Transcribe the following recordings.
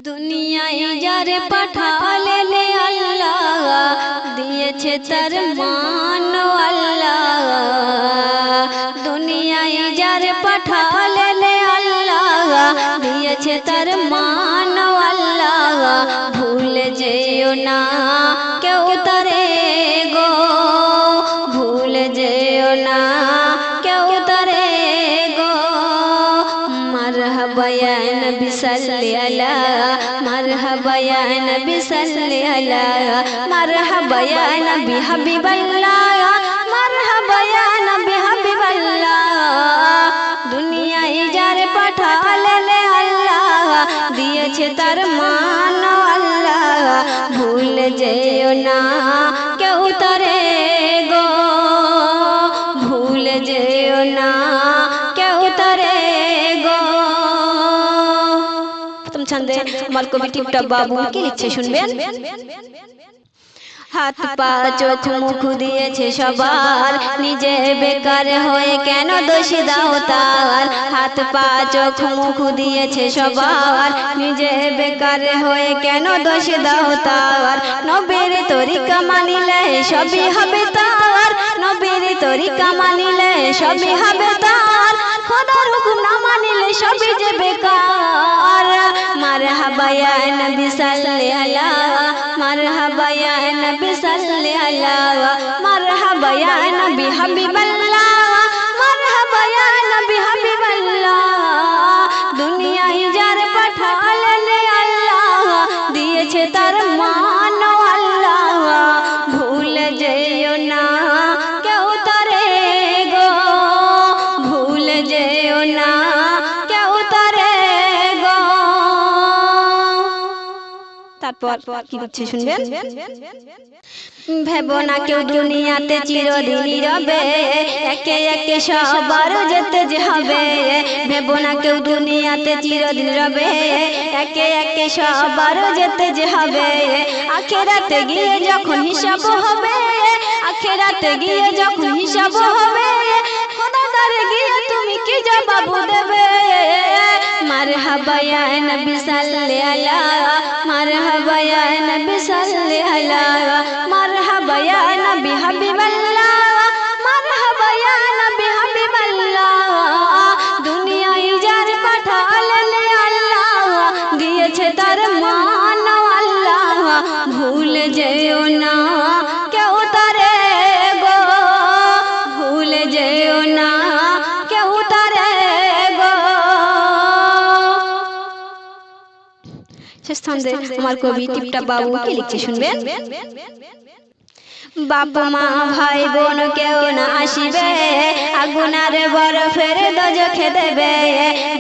দুনিয়ায় যারে পাঠালেন আল্লাহ, দিয়েছে তার মান আল্লাহ। দুনিয়ায় যারে পাঠালেন আল্লাহ, দিয়েছে তার মান আল্লাহ। ভুলে যেও না কেউ তারে গো, ভুলে যেও না কেউ তারে গো। মারহাবা ইয়া নবী সাল্লি আলা, মারহাবা ইয়া নবী সাল্লি আলা, মারহাবা ইয়া নবী হাবিবাল্লাহ, মারহাবা ইয়া নবী হাবিবাল্লাহ। দুনিয়ায় যারে পাঠালেন আল্লাহ, দিয়েছে তার মান আল্লাহ। ভুলে যেও না কেউ তারে গো, ভুলে যেও না কেউ তারে গো। প্রথম ছন্দে আমার কবি টিপটপ বাবু কি লিখছে শুনবেন। হাত পা চোখ মুখ দিয়েছে সবার, নিজে বেকার হয়ে কেন দোষ দাও তার। হাত পা চোখ মুখ দিয়েছে সবার, নিজে বেকার হয়ে কেন দোষ দাও তার। নবীর তরিকা মানিলে সবই হবে তার, নবীর তরিকা মানিলে সবই হবে তার। খোদার হুকুম না মানিলে সবই যে বেকার। মারহাবা ইয়া নবী সাল্লি আলা, মারহাবা ইয়া নবী সাল্লি আলা, মারহাবা ইয়া নবী হাবিবাল্লাহ, মারহাবা ইয়া নবী হাবিবাল্লাহ। দুনিয়ায় যার পাঠালেন আল্লাহ, দিয়েছে তার মান আল্লাহ। ভুলে যেও না কেউ তারে গো, ভুলে যেও না কেউ তারে গো। তারপর কি হচ্ছে শুনবেন। ভেবো না কেউ দুনিয়াতে চিরদিন রবে, একে একে সবার যেতে যে হবে। ভেবো না কেউ দুনিয়াতে চিরদিন রবে, একে একে সবার যেতে যে হবে। আখিরাতে গিয়ে যখন হিসাব হবে, আখিরাতে গিয়ে যখন হিসাব হবে, খোদার দরে গিয়ে তুমি কি জবাব দেবে। মারহাবা ইয়া নবী সাল্লি আলা, মারহাবা ইয়া নবী সাল্লি আলা, মারহাবা ইয়া নবী হাবিবাল্লাহ, মারহাবা ইয়া নবী হাবিবাল্লাহ। দুনিয়ায় যার পাঠালেন আল্লাহ, দিয়েছে তার মান আল্লাহ। ভুলে যেও না কেউ তারে গো, ভুলে যেও না কেউ তারে গো। শেষ ছন্দে আমার কবি টিপটপ বাবু কি লিখছে শুনবেন। বাপ মা ভাই বোন কেউ না আসিবে, আগুনার বরফের দোজখে দেবে।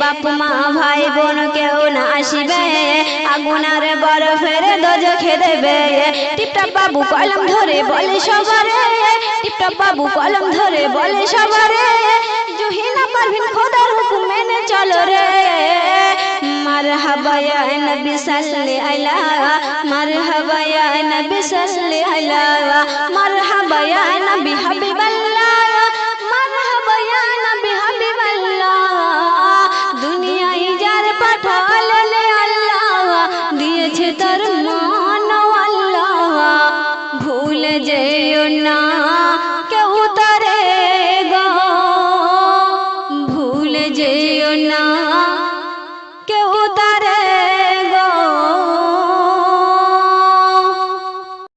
বাপ মা ভাই বোন কেউ না আসিবে, আগুনার বরফের দোজখে দেবে। টিপটপ বাবু কলম ধরে বলে সবারে, টিপটপ বাবু কলম ধরে বলে সবারে, জুহিনা পারভিন খোদার হুকুম মেনে চলো রে। মারহাবা ইয়া নবী সাল্লি আলা, মারহাবা ইয়া নবী সাল্লি আলা, মারহাবা ইয়া নবী হাবিবাল্লাহ।